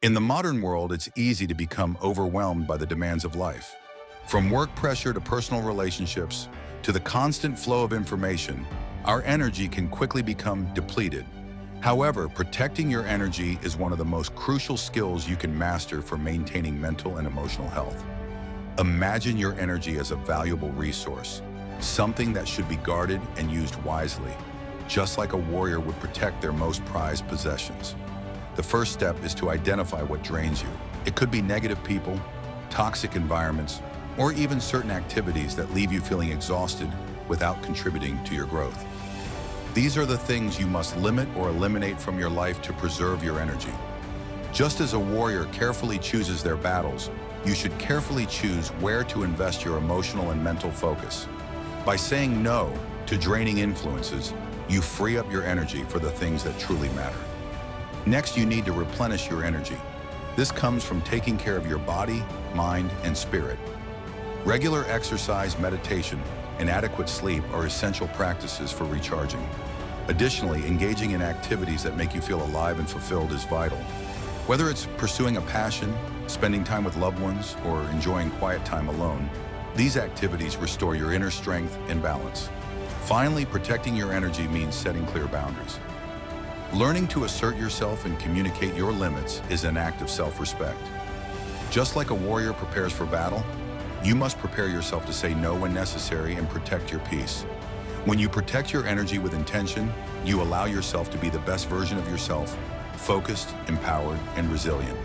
In the modern world, it's easy to become overwhelmed by the demands of life. From work pressure to personal relationships to the constant flow of information, our energy can quickly become depleted. However, protecting your energy is one of the most crucial skills you can master for maintaining mental and emotional health. Imagine your energy as a valuable resource, something that should be guarded and used wisely, just like a warrior would protect their most prized possessions. The first step is to identify what drains you. It could be negative people, toxic environments, or even certain activities that leave you feeling exhausted without contributing to your growth. These are the things you must limit or eliminate from your life to preserve your energy. Just as a warrior carefully chooses their battles, you should carefully choose where to invest your emotional and mental focus. By saying no to draining influences, you free up your energy for the things that truly matter. Next, you need to replenish your energy. This comes from taking care of your body, mind, and spirit. Regular exercise, meditation, and adequate sleep are essential practices for recharging. Additionally, engaging in activities that make you feel alive and fulfilled is vital. Whether it's pursuing a passion, spending time with loved ones, or enjoying quiet time alone, these activities restore your inner strength and balance. Finally, protecting your energy means setting clear boundaries. Learning to assert yourself and communicate your limits is an act of self-respect. Just like a warrior prepares for battle, you must prepare yourself to say no when necessary and protect your peace. When you protect your energy with intention, you allow yourself to be the best version of yourself, focused, empowered, and resilient.